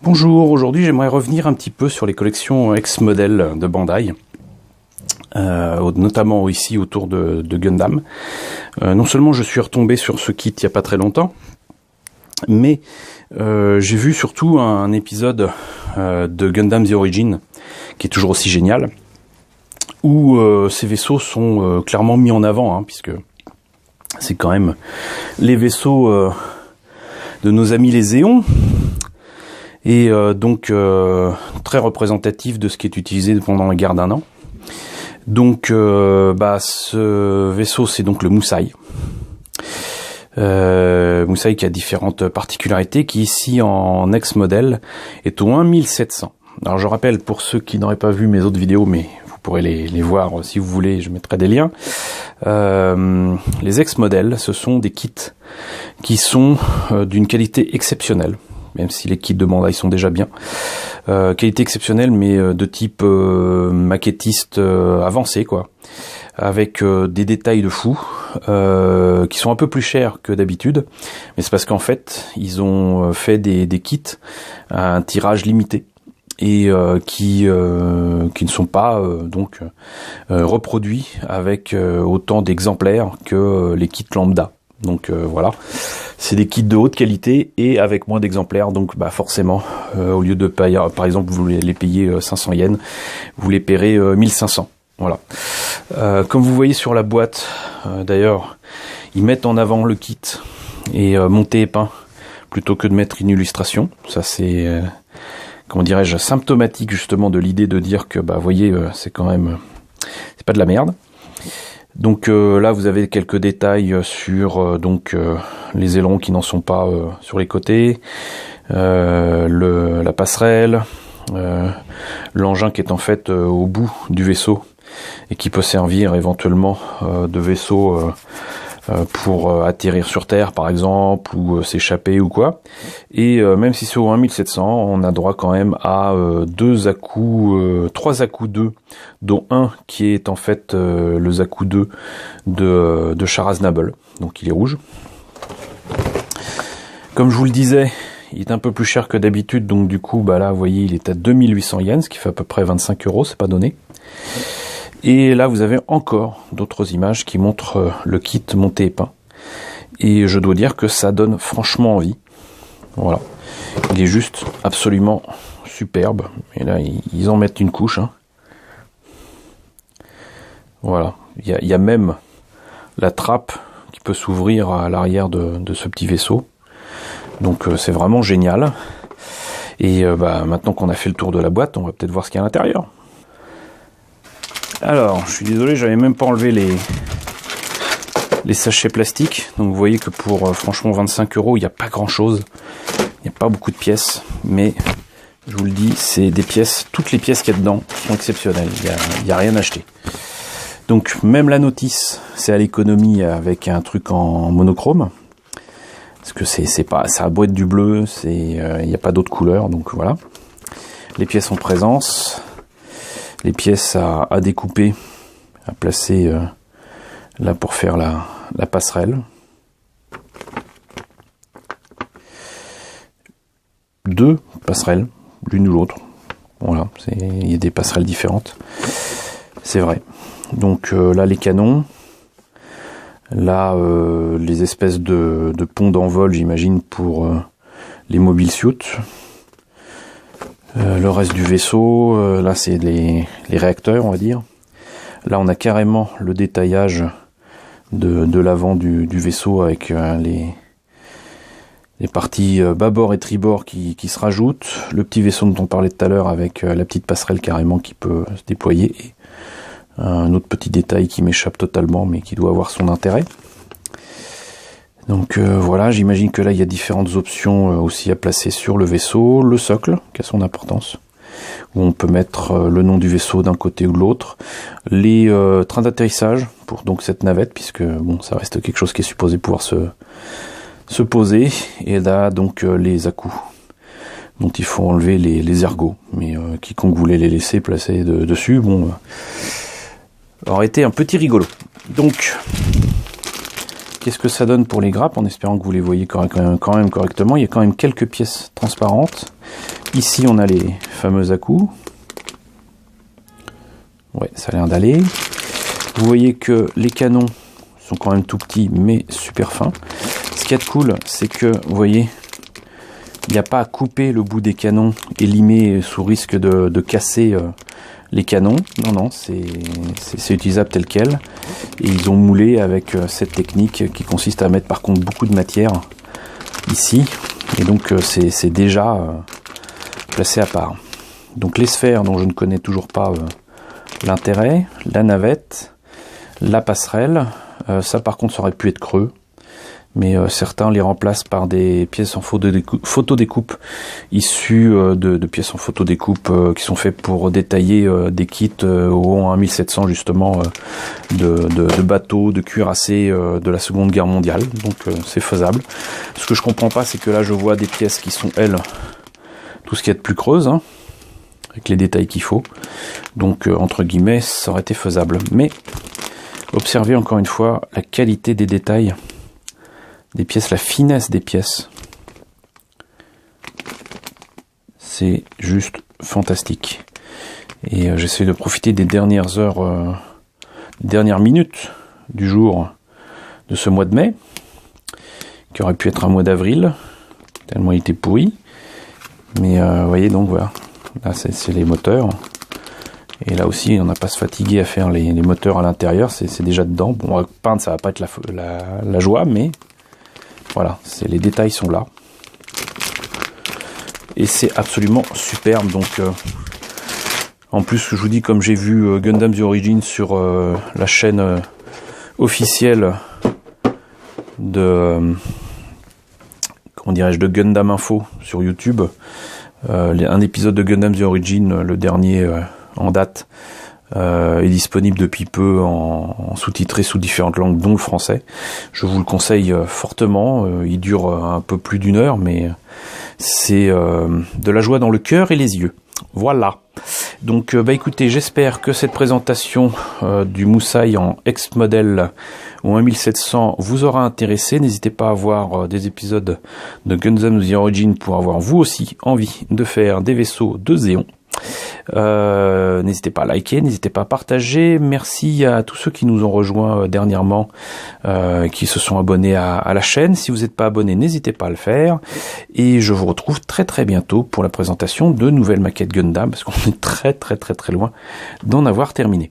Bonjour, aujourd'hui j'aimerais revenir un petit peu sur les collections ex-modèles de Bandai, notamment ici autour de Gundam. Non seulement je suis retombé sur ce kit il n'y a pas très longtemps, mais j'ai vu surtout un épisode de Gundam The Origin, qui est toujours aussi génial, où ces vaisseaux sont clairement mis en avant, puisque c'est quand même les vaisseaux de nos amis les Zéons, et donc très représentatif de ce qui est utilisé pendant la guerre d'un an. Donc ce vaisseau, c'est donc le Musai. Musai qui a différentes particularités, qui ici en ex-modèle est au 1700. Alors je rappelle pour ceux qui n'auraient pas vu mes autres vidéos, mais vous pourrez les voir si vous voulez, je mettrai des liens. Les ex-modèles, ce sont des kits qui sont d'une qualité exceptionnelle, même si les kits de Bandai sont déjà bien. Qualité exceptionnelle, mais de type maquettiste avancé, quoi. Avec des détails de fou, qui sont un peu plus chers que d'habitude. Mais c'est parce qu'en fait, ils ont fait des kits à un tirage limité. Et qui ne sont pas reproduits avec autant d'exemplaires que les kits lambda. Donc voilà, c'est des kits de haute qualité et avec moins d'exemplaires, donc forcément, au lieu de payer, par exemple, vous les payez 500 yens, vous les paierez 1500. Voilà. Comme vous voyez sur la boîte, d'ailleurs, ils mettent en avant le kit et monté et peint plutôt que de mettre une illustration. Ça c'est, comment dirais-je, symptomatique justement de l'idée de dire que, vous voyez, c'est quand même, c'est pas de la merde. Donc là, vous avez quelques détails sur les ailerons qui n'en sont pas sur les côtés, la passerelle, l'engin qui est en fait au bout du vaisseau et qui peut servir éventuellement de vaisseau pour atterrir sur Terre par exemple, ou s'échapper ou quoi. Et même si c'est au 1700, on a droit quand même à 3 Zaku 2, dont un qui est en fait le Zaku 2 de Char Aznable, donc il est rouge. Comme je vous le disais, il est un peu plus cher que d'habitude, donc du coup là vous voyez il est à 2800 yens, ce qui fait à peu près 25 €, c'est pas donné. Et là, vous avez encore d'autres images qui montrent le kit monté et peint. Et je dois dire que ça donne franchement envie. Voilà. Il est juste absolument superbe. Et là, ils en mettent une couche. Voilà. Il y a même la trappe qui peut s'ouvrir à l'arrière de ce petit vaisseau. Donc, c'est vraiment génial. Et maintenant qu'on a fait le tour de la boîte, on va peut-être voir ce qu'il y a à l'intérieur. Alors, je suis désolé, j'avais même pas enlevé les sachets plastiques. Donc vous voyez que pour franchement 25 €, il n'y a pas grand chose. Il n'y a pas beaucoup de pièces. Mais je vous le dis, c'est des pièces, toutes les pièces qu'il y a dedans sont exceptionnelles. Il n'y a rien à acheter. Donc même la notice, c'est à l'économie avec un truc en monochrome. Parce que ça a beau être du bleu, il n'y a pas d'autre couleur. Donc voilà. Les pièces en présence. Les pièces à découper, à placer là pour faire la passerelle. 2 passerelles, l'une ou l'autre. Voilà, il y a des passerelles différentes. C'est vrai. Donc là les canons. Là les espèces de ponts d'envol, j'imagine, pour les mobile suits. Le reste du vaisseau, là c'est les réacteurs, on va dire. Là on a carrément le détaillage de l'avant du vaisseau avec les parties bâbord et tribord qui se rajoutent. Le petit vaisseau dont on parlait tout à l'heure avec la petite passerelle carrément qui peut se déployer. Et un autre petit détail qui m'échappe totalement mais qui doit avoir son intérêt. Donc voilà, j'imagine que là il y a différentes options aussi à placer sur le vaisseau. Le socle, qui a son importance, où on peut mettre le nom du vaisseau d'un côté ou de l'autre. Les trains d'atterrissage pour donc cette navette, puisque bon, ça reste quelque chose qui est supposé pouvoir se poser. Et là donc les Zaku, dont il faut enlever les ergots, mais quiconque voulait les laisser placer dessus, bon, aurait été un petit rigolo. Donc qu'est-ce que ça donne pour les grappes, en espérant que vous les voyez quand même correctement. Il y a quand même quelques pièces transparentes, Ici on a les fameux à-coups. Ouais, ça a l'air d'aller. Vous voyez que les canons sont quand même tout petits mais super fins. Ce qu'il y a de cool, c'est que vous voyez, il n'y a pas à couper le bout des canons et limer sous risque de casser les canons. Non, non, c'est utilisable tel quel. Et ils ont moulé avec cette technique qui consiste à mettre par contre beaucoup de matière ici. Et donc c'est déjà placé à part. Donc les sphères dont je ne connais toujours pas l'intérêt, la navette, la passerelle, ça par contre ça aurait pu être creux. Mais certains les remplacent par des pièces en photodécoupe issues de pièces en photodécoupe qui sont faites pour détailler des kits au 1700 justement de bateaux, de cuirassés de la Seconde Guerre mondiale. Donc c'est faisable. Ce que je comprends pas, c'est que là je vois des pièces qui sont elles tout ce qu'il y a de plus creuse, hein, avec les détails qu'il faut. Donc entre guillemets ça aurait été faisable. Mais observez encore une fois la qualité des détails des pièces, la finesse des pièces. C'est juste fantastique. Et j'essaie de profiter des dernières heures, dernières minutes du jour de ce mois de mai, qui aurait pu être un mois d'avril, tellement il était pourri. Mais vous voyez donc voilà, là c'est les moteurs. Et là aussi, on n'a pas à se fatiguer à faire les moteurs à l'intérieur, c'est déjà dedans. Bon, peindre, ça va pas être la joie, mais voilà, les détails sont là. Et c'est absolument superbe. Donc, en plus, je vous dis, comme j'ai vu Gundam The Origin sur la chaîne officielle de, comment dirais-je, de Gundam Info sur YouTube, un épisode de Gundam The Origin, le dernier en date, est disponible depuis peu en sous-titré sous différentes langues, dont le français. Je vous le conseille fortement. Il dure un peu plus d'1 heure, mais c'est de la joie dans le cœur et les yeux. Voilà. Donc, écoutez, j'espère que cette présentation du Moussaï en ex-modèle ou 1700 vous aura intéressé. N'hésitez pas à voir des épisodes de Gundam The Origin pour avoir vous aussi envie de faire des vaisseaux de Zéon. N'hésitez pas à liker, n'hésitez pas à partager. Merci à tous ceux qui nous ont rejoints dernièrement, qui se sont abonnés à la chaîne. Si vous n'êtes pas abonné, n'hésitez pas à le faire. Et je vous retrouve très très bientôt pour la présentation de nouvelles maquettes Gundam, parce qu'on est très loin d'en avoir terminé.